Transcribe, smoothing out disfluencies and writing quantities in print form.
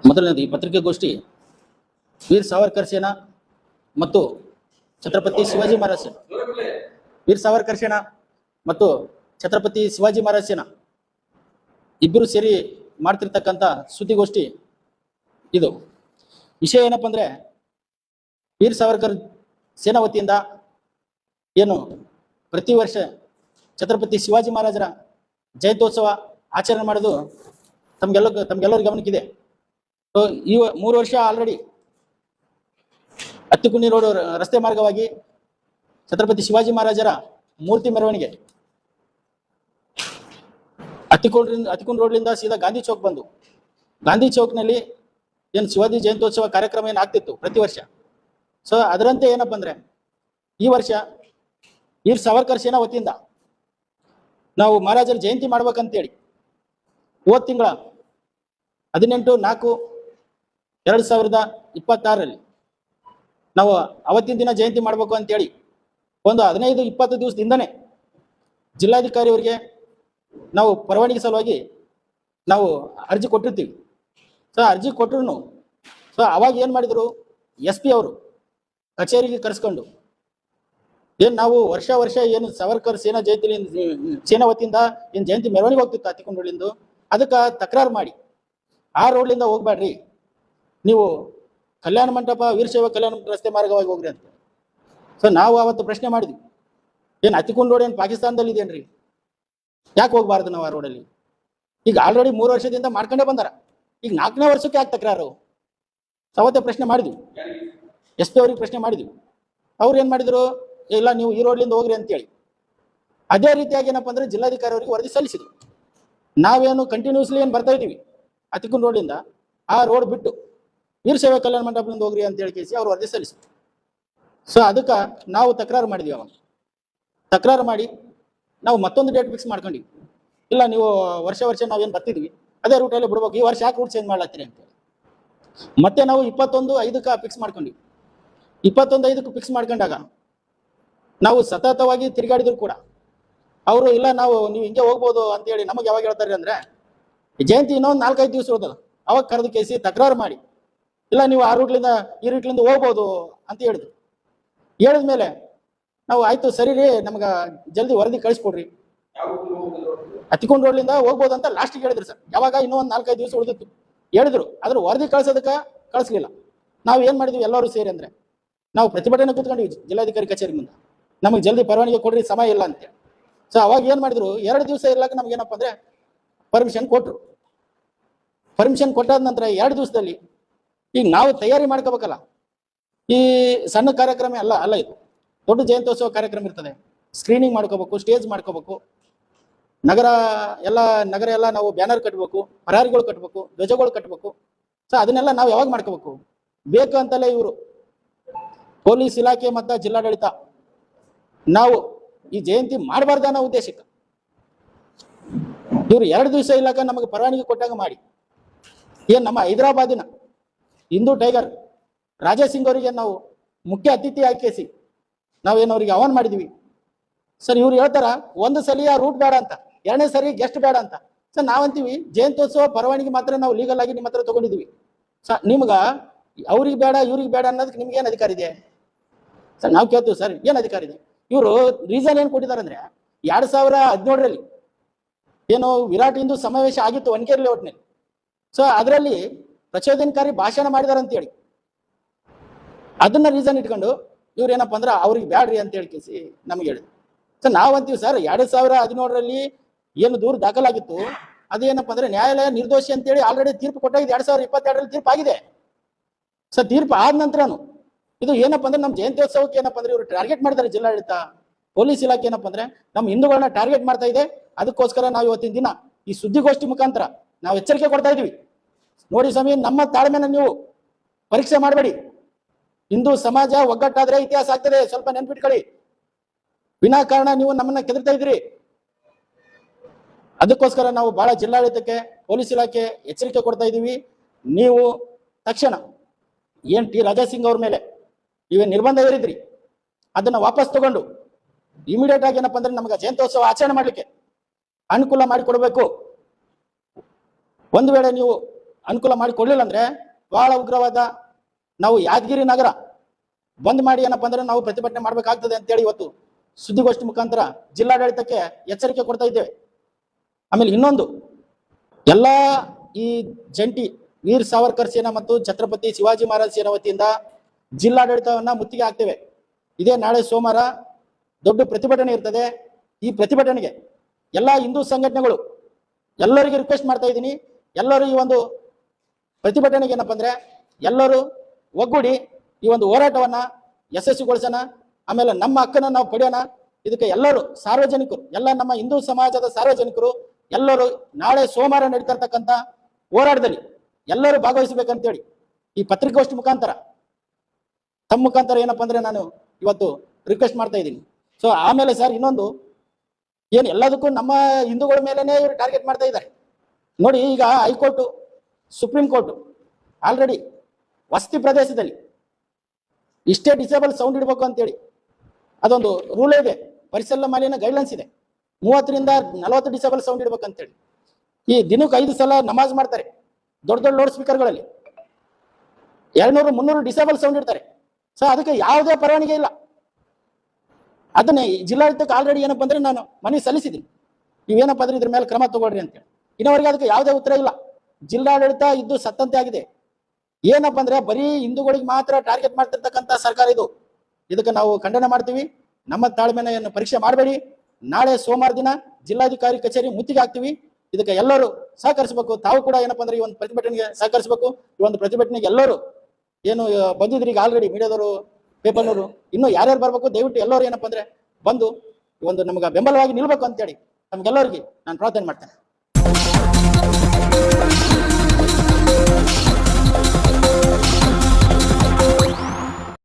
ಮೊದಲನೇದು ಈ ಪತ್ರಿಕಾಗೋಷ್ಠಿ ವೀರ್ ಸಾವರ್ಕರ್ ಸೇನಾ ಮತ್ತು ಛತ್ರಪತಿ ಶಿವಾಜಿ ಮಹಾರಾಜ್ ಸೇನಾ, ವೀರ್ ಸಾವರ್ಕರ್ ಸೇನಾ ಮತ್ತು ಛತ್ರಪತಿ ಶಿವಾಜಿ ಮಹಾರಾಜ್ ಸೇನಾ ಇಬ್ಬರು ಸೇರಿ ಮಾಡ್ತಿರ್ತಕ್ಕಂಥ ಸುದ್ದಿಗೋಷ್ಠಿ ಇದು. ವಿಷಯ ಏನಪ್ಪ ಅಂದ್ರೆ, ವೀರ್ ಸಾವರ್ಕರ್ ಸೇನಾ ವತಿಯಿಂದ ಏನು ಪ್ರತಿ ವರ್ಷ ಛತ್ರಪತಿ ಶಿವಾಜಿ ಮಹಾರಾಜರ ಜಯಂತ್ಯೋತ್ಸವ ಆಚರಣೆ ಮಾಡೋದು ತಮ್ಗೆಲ್ಲರ ಗಮನಕ್ಕಿದೆ. ಈ 3 ವರ್ಷ ಆಲ್ರೆಡಿ ಅತ್ತಿಕುಂಡಿ ರೋಡ್ ರಸ್ತೆ ಮಾರ್ಗವಾಗಿ ಛತ್ರಪತಿ ಶಿವಾಜಿ ಮಹಾರಾಜರ ಮೂರ್ತಿ ಮೆರವಣಿಗೆ ಅತ್ತಿಕುಂಡಿ ರೋಡ್ಲಿಂದ ಸೀದಾ ಗಾಂಧಿ ಚೌಕ್ ಬಂದು, ಗಾಂಧಿ ಚೌಕ್ನಲ್ಲಿ ಏನು ಶಿವಾಜಿ ಜಯಂತ್ಯೋತ್ಸವ ಕಾರ್ಯಕ್ರಮ ಏನು ಆಗ್ತಿತ್ತು ಪ್ರತಿ ವರ್ಷ, ಸೊ ಅದರಂತೆ ಏನಪ್ಪ ಅಂದ್ರೆ ಈ ವರ್ಷ ವೀರ್ ಸಾವರ್ಕರ್ ಸೇನಾ ವತಿಯಿಂದ ನಾವು ಮಹಾರಾಜರ ಜಯಂತಿ ಮಾಡ್ಬೇಕಂತೇಳಿ ಹೋದ ತಿಂಗಳ 18/4/2026 ನಾವು ಅವತ್ತಿನ ದಿನ ಜಯಂತಿ ಮಾಡಬೇಕು ಅಂತೇಳಿ ಒಂದು 15-20 ದಿವಸದಿಂದನೇ ಜಿಲ್ಲಾಧಿಕಾರಿ ಅವರಿಗೆ ನಾವು ಪರವಾನಗಿ ಸಲುವಾಗಿ ನಾವು ಅರ್ಜಿ ಕೊಟ್ಟಿರ್ತೀವಿ. ಸೊ ಅರ್ಜಿ ಕೊಟ್ಟರು ಸೊ ಅವಾಗ ಏನು ಮಾಡಿದರು, SP ಅವರು ಕಚೇರಿಗೆ ಕರೆಸ್ಕೊಂಡು ಏನು ನಾವು ವರ್ಷ ಏನು ಸಾವರ್ಕರ್ ಸೇನಾ ಸೇನಾ ವತಿಯಿಂದ ಏನು ಜಯಂತಿ ಮೆರವಣಿಗೆ ಹೋಗ್ತಿತ್ತು ಹತ್ತಿಕೊಂಡು ರೋಡ್ಲಿಂದು, ಅದಕ್ಕೆ ತಕರಾರು ಮಾಡಿ ಆ ರೋಡ್ಲಿಂದ ಹೋಗ್ಬೇಡ್ರಿ, ನೀವು ಕಲ್ಯಾಣ ಮಂಟಪ ವೀರಶೈವ ಕಲ್ಯಾಣ ಮಂಟಪ ರಸ್ತೆ ಮಾರ್ಗವಾಗಿ ಹೋಗ್ರಿ ಅಂತ. ಸೊ ನಾವು ಅವತ್ತು ಪ್ರಶ್ನೆ ಮಾಡಿದ್ವಿ, ಏನು ಹತ್ತಿಕೊಂಡು ರೋಡ್ ಏನು ಪಾಕಿಸ್ತಾನದಲ್ಲಿ ಇದೇನ್ರಿ, ಯಾಕೆ ಹೋಗ್ಬಾರ್ದು ನಾವು ಆ ರೋಡಲ್ಲಿ? ಈಗ ಆಲ್ರೆಡಿ 3 ವರ್ಷದಿಂದ ಮಾಡ್ಕೊಂಡೇ ಬಂದಾರ, ಈಗ 4ನೇ ವರ್ಷಕ್ಕೆ ಯಾಕೆ ತಕರಾರು? ಅವತ್ತೇ ಪ್ರಶ್ನೆ ಮಾಡಿದ್ವಿ, SP ಅವ್ರಿಗೆ ಪ್ರಶ್ನೆ ಮಾಡಿದ್ವಿ. ಅವ್ರು ಏನು ಮಾಡಿದ್ರು, ಇಲ್ಲ ನೀವು ಈ ರೋಡ್ಲಿಂದ ಹೋಗ್ರಿ ಅಂತೇಳಿ. ಅದೇ ರೀತಿಯಾಗಿ ಏನಪ್ಪ ಅಂದ್ರೆ ಜಿಲ್ಲಾಧಿಕಾರಿ ಅವರಿಗೆ ವರದಿ ಸಲ್ಲಿಸಿದ್ರು. ನಾವೇನು ಕಂಟಿನ್ಯೂಸ್ಲಿ ಏನು ಬರ್ತಾ ಇದ್ದೀವಿ ಹತ್ತಿಕೊಂಡು ರೋಡ್ಲಿಂದ, ಆ ರೋಡ್ ಬಿಟ್ಟು ವೀರಶೈವ ಕಲ್ಯಾಣ ಮಂಟಪದಿಂದ ಹೋಗ್ರಿ ಅಂತ ಹೇಳಿ ಕೇಸಿ ಅವ್ರು ವರದಿ ಸಲ್ಲಿಸಿದ್ರು. ಸೊ ಅದಕ್ಕೆ ನಾವು ತಕರಾರು ಮಾಡಿದ್ವಿ. ಅವಾಗ ತಕರಾರು ಮಾಡಿ ನಾವು ಮತ್ತೊಂದು ಡೇಟ್ ಫಿಕ್ಸ್ ಮಾಡ್ಕೊಂಡಿವಿ. ಇಲ್ಲ ನೀವು ವರ್ಷ ನಾವೇನು ಬರ್ತಿದ್ವಿ ಅದೇ ರೂಟಲ್ಲಿ ಬಿಡ್ಬೇಕು, ಈ ವರ್ಷ ಯಾಕೆ ರೂಟ್ ಚೇಂಜ್ ಮಾಡ್ಲತ್ತೀರಿ ಅಂತೇಳಿ ಮತ್ತೆ ನಾವು 21/5 ಫಿಕ್ಸ್ ಮಾಡ್ಕೊಂಡಿವಿ. 21/5 ಫಿಕ್ಸ್ ಮಾಡ್ಕೊಂಡಾಗ ನಾವು ಸತತವಾಗಿ ತಿರುಗಾಡಿದ್ರು ಕೂಡ ಅವರು ಇಲ್ಲ ನೀವು ಹಿಂಗೆ ಹೋಗ್ಬೋದು ಅಂತೇಳಿ ನಮಗೆ ಯಾವಾಗ ಹೇಳ್ತಾರೆ ಅಂದ್ರೆ, ಜಯಂತಿ ಇನ್ನೊಂದು 4-5 ದಿವಸ ಹೋದಲ್ಲ, ಅವಾಗ ಕರೆದು ಕೇಸಿ ತಕರಾರು ಮಾಡಿ ಇಲ್ಲ ನೀವು ಆ ರೂಟ್ಲಿಂದ ಈ ರೂಟ್ಲಿಂದ ಹೋಗ್ಬೋದು ಅಂತ ಹೇಳಿದ್ರು. ಹೇಳಿದ್ಮೇಲೆ ನಾವು ಆಯ್ತು ಸರಿ ರೀ, ನಮ್ಗೆ ಜಲ್ದಿ ವರದಿ ಕಳಿಸ್ಕೊಡ್ರಿ, ಹತ್ತಿಕೊಂಡು ರೋಡ್ಲಿಂದ ಹೋಗ್ಬೋದು ಅಂತ ಲಾಸ್ಟಿಗೆ ಹೇಳಿದ್ರು ಸರ್. ಯಾವಾಗ ಇನ್ನೂ ಒಂದು 4-5 ದಿವಸ ಉಳಿದಿತ್ತು ಹೇಳಿದ್ರು, ಅದ್ರ ವರದಿ ಕಳ್ಸೋದಕ್ಕೆ ಕಳಿಸ್ಲಿಲ್ಲ. ನಾವು ಏನು ಮಾಡಿದ್ವಿ ಎಲ್ಲರೂ ಸೇರಿ ಅಂದ್ರೆ, ನಾವು ಪ್ರತಿಭಟನೆ ಕೂತ್ಕೊಂಡಿವಿ ಜಿಲ್ಲಾಧಿಕಾರಿ ಕಚೇರಿ ಮುಂದೆ, ನಮಗೆ ಜಲ್ದಿ ಪರವಾನಗಿ ಕೊಡ್ರಿ, ಸಮಯ ಇಲ್ಲ ಅಂತೇಳಿ. ಸೊ ಅವಾಗ ಏನು ಮಾಡಿದ್ರು, 2 ದಿವಸ ಇರ್ಲಾಕ ನಮ್ಗೆ ಏನಪ್ಪ ಅಂದ್ರೆ ಪರ್ಮಿಷನ್ ಕೊಟ್ಟರು. ಪರ್ಮಿಷನ್ ಕೊಟ್ಟಾದ ನಂತರ 2 ದಿವಸದಲ್ಲಿ ಈಗ ನಾವು ತಯಾರಿ ಮಾಡ್ಕೋಬೇಕಲ್ಲ, ಈ ಸಣ್ಣ ಕಾರ್ಯಕ್ರಮ ಅಲ್ಲ ಇದು ದೊಡ್ಡ ಜಯಂತ್ಯೋತ್ಸವ ಕಾರ್ಯಕ್ರಮ ಇರ್ತದೆ. ಸ್ಕ್ರೀನಿಂಗ್ ಮಾಡ್ಕೋಬೇಕು, ಸ್ಟೇಜ್ ಮಾಡ್ಕೋಬೇಕು, ನಗರ ಎಲ್ಲ ನಾವು ಬ್ಯಾನರ್ ಕಟ್ಟಬೇಕು, ಪರಾರಿಗಳು ಕಟ್ಟಬೇಕು, ಧ್ವಜಗಳು ಕಟ್ಟಬೇಕು. ಸೊ ಅದನ್ನೆಲ್ಲ ನಾವು ಯಾವಾಗ ಮಾಡ್ಕೋಬೇಕು ಬೇಕು ಅಂತಲೇ ಇವರು ಪೊಲೀಸ್ ಇಲಾಖೆ ಮತ್ತು ಜಿಲ್ಲಾಡಳಿತ ನಾವು ಈ ಜಯಂತಿ ಮಾಡಬಾರ್ದು ಅನ್ನೋ ಉದ್ದೇಶಕ್ಕೆ ಇವರು 2 ದಿವಸ ಇಲಾಖೆ ನಮಗೆ ಪರವಾನಗಿ ಕೊಟ್ಟಾಗ ಮಾಡಿ, ಏನು ನಮ್ಮ ಹೈದರಾಬಾದಿನ ಹಿಂದೂ ಟೈಗರ್ ರಾಜಾ ಸಿಂಗ್ ಅವರಿಗೆ ನಾವು ಮುಖ್ಯ ಅತಿಥಿ ಹಾಕಿಸಿ ನಾವೇನು ಅವ್ರಿಗೆ ಆಹ್ವಾನ ಮಾಡಿದ್ವಿ. ಸರ್ ಇವ್ರು ಹೇಳ್ತಾರ ಒಂದು ಸಲ ಆ ರೂಟ್ ಬೇಡ ಅಂತ, 2ನೇ ಸರಿ ಗೆಸ್ಟ್ ಬೇಡ ಅಂತ. ಸರ್ ನಾವಂತೀವಿ ಜಯಂತ್ಯೋತ್ಸವ ಪರವಾನಗಿ ಮಾತ್ರ ನಾವು ಲೀಗಲ್ ಆಗಿ ನಿಮ್ಮ ಹತ್ರ ತಗೊಂಡಿದ್ವಿ. ನಿಮ್ಗೆ ಅವ್ರಿಗೆ ಬೇಡ ಇವ್ರಿಗೆ ಬೇಡ ಅನ್ನೋದಕ್ಕೆ ನಿಮ್ಗೆ ಏನು ಅಧಿಕಾರ ಇದೆ ಸರ್? ನಾವು ಕೇಳ್ತೀವಿ ಸರ್, ಏನು ಅಧಿಕಾರ ಇದೆ? ಇವರು ರೀಸನ್ ಏನು ಕೊಟ್ಟಿದ್ದಾರೆ ಅಂದ್ರೆ, 2017 ಏನು ವಿರಾಟ್ ಹಿಂದೂ ಸಮಾವೇಶ ಆಗಿತ್ತು ವನಕೇರಿ ಲೇಔಟ್ನಲ್ಲಿ. ಸೊ ಅದರಲ್ಲಿ ಪ್ರಚೋದನಕಾರಿ ಭಾಷಣ ಮಾಡಿದಾರೆ ಅಂತೇಳಿ ಅದನ್ನ ರೀಸನ್ ಇಟ್ಕೊಂಡು ಇವ್ರು ಏನಪ್ಪ ಅಂದ್ರೆ ಅವ್ರಿಗೆ ಬ್ಯಾಡ್ರಿ ಅಂತ ಹೇಳಿ ಕೇಸಿ ನಮ್ಗೆ ಹೇಳಿದ್ರು. ಸೊ ನಾವಂತೀವಿ ಸರ್, 2017 ಏನು ದೂರು ದಾಖಲಾಗಿತ್ತು ಅದೇನಪ್ಪ ಅಂದ್ರೆ ನ್ಯಾಯಾಲಯ ನಿರ್ದೋಷಿ ಅಂತೇಳಿ ಆಲ್ರೆಡಿ ತೀರ್ಪು ಕೊಟ್ಟಾಗಿದೆ. 2022 ತೀರ್ಪು ಆಗಿದೆ. ಸೊ ತೀರ್ಪು ಆದ ನಂತರನು ಇದು ಏನಪ್ಪ ಅಂದ್ರೆ ನಮ್ಮ ಜಯಂತ್ಯೋತ್ಸವಕ್ಕೆ ಏನಪ್ಪ ಅಂದ್ರೆ ಇವರು ಟಾರ್ಗೆಟ್ ಮಾಡಿದ್ದಾರೆ. ಜಿಲ್ಲಾಡಳಿತ ಪೊಲೀಸ್ ಇಲಾಖೆ ಏನಪ್ಪ ಅಂದ್ರೆ ನಮ್ಮ ಹಿಂದೂಗಳನ್ನ ಟಾರ್ಗೆಟ್ ಮಾಡ್ತಾ ಇದೆ. ಅದಕ್ಕೋಸ್ಕರ ನಾವು ಇವತ್ತಿನ ದಿನ ಈ ಸುದ್ದಿಗೋಷ್ಠಿ ಮುಖಾಂತರ ನಾವು ಎಚ್ಚರಿಕೆ ಕೊಡ್ತಾ ಇದೀವಿ. ನೋಡಿ ಸ್ವಾಮಿ, ನಮ್ಮ ತಾಳ್ಮೆನ ನೀವು ಪರೀಕ್ಷೆ ಮಾಡಬೇಡಿ. ಹಿಂದೂ ಸಮಾಜ ಒಗ್ಗಟ್ಟಾದ್ರೆ ಇತಿಹಾಸ ಆಗ್ತದೆ, ಸ್ವಲ್ಪ ನೆನ್ಪಿಟ್ಕೊಳ್ಳಿ. ವಿನಾಕಾರಣ ನೀವು ನಮ್ಮನ್ನ ಕೆದರ್ತಾ ಇದ್ರಿ. ಅದಕ್ಕೋಸ್ಕರ ನಾವು ಬಹಳ ಜಿಲ್ಲಾಡಳಿತಕ್ಕೆ ಪೊಲೀಸ್ ಇಲಾಖೆ ಎಚ್ಚರಿಕೆ ಕೊಡ್ತಾ ಇದೀವಿ. ನೀವು ತಕ್ಷಣ ಏನ್ ಟಿ ರಾಜಾ ಸಿಂಗ್ ಅವ್ರ ಮೇಲೆ ನೀವೇ ನಿರ್ಬಂಧ ಹೇರಿದ್ರಿ ಅದನ್ನ ವಾಪಸ್ ತಗೊಂಡು ಇಮಿಡಿಯೇಟ್ ಆಗಿ ಏನಪ್ಪ ಅಂದ್ರೆ ನಮ್ಗೆ ಜಯಂತ್ಯೋತ್ಸವ ಆಚರಣೆ ಮಾಡ್ಲಿಕ್ಕೆ ಅನುಕೂಲ ಮಾಡಿಕೊಡ್ಬೇಕು. ಒಂದು ವೇಳೆ ನೀವು ಅನುಕೂಲ ಮಾಡಿ ಕೊಡ್ಲಿಲ್ಲ ಅಂದ್ರೆ ಬಹಳ ಉಗ್ರವಾದ ನಾವು ಯಾದಗಿರಿ ನಗರ ಬಂದ್ ಮಾಡಿ ಏನಪ್ಪಾ ಅಂದ್ರೆ ನಾವು ಪ್ರತಿಭಟನೆ ಮಾಡ್ಬೇಕಾಗ್ತದೆ ಅಂತೇಳಿ ಇವತ್ತು ಸುದ್ದಿಗೋಷ್ಠಿ ಮುಖಾಂತರ ಜಿಲ್ಲಾಡಳಿತಕ್ಕೆ ಎಚ್ಚರಿಕೆ ಕೊಡ್ತಾ ಇದ್ದೇವೆ. ಆಮೇಲೆ ಇನ್ನೊಂದು, ಎಲ್ಲಾ ಈ ಜಂಟಿ ವೀರ್ ಸಾವರ್ಕರ್ ಸೇನಾ ಮತ್ತು ಛತ್ರಪತಿ ಶಿವಾಜಿ ಮಹಾರಾಜ್ ಸೇನಾ ವತಿಯಿಂದ ಜಿಲ್ಲಾಡಳಿತವನ್ನ ಮುತ್ತಿಗೆ ಹಾಕ್ತೇವೆ. ಇದೇ ನಾಳೆ ಸೋಮವಾರ ದೊಡ್ಡ ಪ್ರತಿಭಟನೆ ಇರ್ತದೆ. ಈ ಪ್ರತಿಭಟನೆಗೆ ಎಲ್ಲಾ ಹಿಂದೂ ಸಂಘಟನೆಗಳು ಎಲ್ಲರಿಗೂ ರಿಕ್ವೆಸ್ಟ್ ಮಾಡ್ತಾ ಇದ್ದೀನಿ, ಎಲ್ಲರೂ ಈ ಒಂದು ಪ್ರತಿಭಟನೆಗೆ ಏನಪ್ಪಾ ಅಂದ್ರೆ ಎಲ್ಲರೂ ಒಗ್ಗೂಡಿ ಈ ಒಂದು ಹೋರಾಟವನ್ನ ಯಶಸ್ವಿಗೊಳಿಸೋಣ. ಆಮೇಲೆ ನಮ್ಮ ಹಕ್ಕನ್ನ ನಾವು ಪಡೆಯೋಣ. ಇದಕ್ಕೆ ಎಲ್ಲರೂ ಸಾರ್ವಜನಿಕರು, ಎಲ್ಲ ನಮ್ಮ ಹಿಂದೂ ಸಮಾಜದ ಸಾರ್ವಜನಿಕರು ಎಲ್ಲರೂ ನಾಳೆ ಸೋಮವಾರ ನಡೀತಾ ಇರ್ತಕ್ಕಂಥ ಹೋರಾಟದಲ್ಲಿ ಎಲ್ಲರೂ ಭಾಗವಹಿಸಬೇಕಂತೇಳಿ ಈ ಪತ್ರಿಕಾಗೋಷ್ಠಿ ಮುಖಾಂತರ ತಮ್ಮ ಮುಖಾಂತರ ಏನಪ್ಪಾ ಅಂದ್ರೆ ನಾನು ಇವತ್ತು ರಿಕ್ವೆಸ್ಟ್ ಮಾಡ್ತಾ ಇದ್ದೀನಿ. ಸೊ ಆಮೇಲೆ ಸರ್ ಇನ್ನೊಂದು ಏನು, ಎಲ್ಲದಕ್ಕೂ ನಮ್ಮ ಹಿಂದೂಗಳ ಮೇಲೆನೆ ಇವರು ಟಾರ್ಗೆಟ್ ಮಾಡ್ತಾ ಇದ್ದಾರೆ ನೋಡಿ. ಈಗ ಹೈಕೋರ್ಟು, ಸುಪ್ರೀಂ ಕೋರ್ಟ್ ಆಲ್ರೆಡಿ ವಸತಿ ಪ್ರದೇಶದಲ್ಲಿ ಇಷ್ಟೇ ಡಿಸೇಬಲ್ ಸೌಂಡ್ ಇಡಬೇಕು ಅಂತೇಳಿ ಅದೊಂದು ರೂಲ್ ಇದೆ, ಪರಿಸರ ಮಾಲಿನ್ಯ ಗೈಡ್ಲೈನ್ಸ್ ಇದೆ. 30ರಿಂದ 40 ಡಿಸೇಬಲ್ ಸೌಂಡ್ ಇಡ್ಬೇಕಂತೇಳಿ. ಈ ದಿನಕ್ಕೆ 5 ಸಲ ನಮಾಜ್ ಮಾಡ್ತಾರೆ ದೊಡ್ಡ ದೊಡ್ಡ ಲೌಡ್ ಸ್ಪೀಕರ್ಗಳಲ್ಲಿ, 200-300 ಡಿಸೇಬಲ್ ಸೌಂಡ್ ಇಡ್ತಾರೆ. ಸೊ ಅದಕ್ಕೆ ಯಾವುದೇ ಪರವಾನಗಿ ಇಲ್ಲ. ಅದನ್ನೇ ಜಿಲ್ಲಾಡಳಿತಕ್ಕೆ ಆಲ್ರೆಡಿ ಏನಪ್ಪ ಅಂದ್ರೆ ನಾನು ಮನವಿ ಸಲ್ಲಿಸಿದ್ದೀನಿ, ನೀವೇನಪ್ಪ ಅಂದ್ರೆ ಇದ್ರ ಮೇಲೆ ಕ್ರಮ ತಗೊಳ್ರಿ ಅಂತೇಳಿ. ಇನ್ನವರೆಗೆ ಅದಕ್ಕೆ ಯಾವುದೇ ಉತ್ತರ ಇಲ್ಲ. ಜಿಲ್ಲಾಡಳಿತ ಇದ್ದು ಸತ್ತಂತೆ ಆಗಿದೆ. ಏನಪ್ಪ ಅಂದ್ರೆ ಬರೀ ಹಿಂದೂಗಳಿಗೆ ಮಾತ್ರ ಟಾರ್ಗೆಟ್ ಮಾಡ್ತಿರ್ತಕ್ಕಂಥ ಸರ್ಕಾರ ಇದು. ಇದಕ್ಕೆ ನಾವು ಖಂಡನೆ ಮಾಡ್ತೀವಿ. ನಮ್ಮ ತಾಳ್ಮೆಯನ್ನು ಪರೀಕ್ಷೆ ಮಾಡಬೇಡಿ. ನಾಳೆ ಸೋಮವಾರ ದಿನ ಜಿಲ್ಲಾಧಿಕಾರಿ ಕಚೇರಿ ಮುತ್ತಿಗೆ ಹಾಕ್ತೀವಿ. ಇದಕ್ಕೆ ಎಲ್ಲರೂ ಸಹಕರಿಸಬೇಕು. ತಾವು ಕೂಡ ಏನಪ್ಪ ಅಂದ್ರೆ ಈ ಒಂದು ಪ್ರತಿಭಟನೆಗೆ ಸಹಕರಿಸಬೇಕು. ಈ ಒಂದು ಪ್ರತಿಭಟನೆಗೆ ಎಲ್ಲರೂ ಏನು ಬಂದಿದ್ರಿ ಈಗ ಆಲ್ರೆಡಿ ಮೀಡಿಯಾದವರು, ಪೇಪರ್ನವರು, ಇನ್ನೂ ಯಾರ್ಯಾರು ಬರ್ಬೇಕು ದಯವಿಟ್ಟು ಎಲ್ಲರೂ ಏನಪ್ಪ ಅಂದ್ರೆ ಬಂದು ಈ ಒಂದು ನಮ್ಗೆ ಬೆಂಬಲವಾಗಿ ನಿಲ್ಬೇಕು ಅಂತೇಳಿ ನಮ್ಗೆಲ್ಲರಿಗೆ ನಾನು ಪ್ರಾರ್ಥನೆ ಮಾಡ್ತೇನೆ.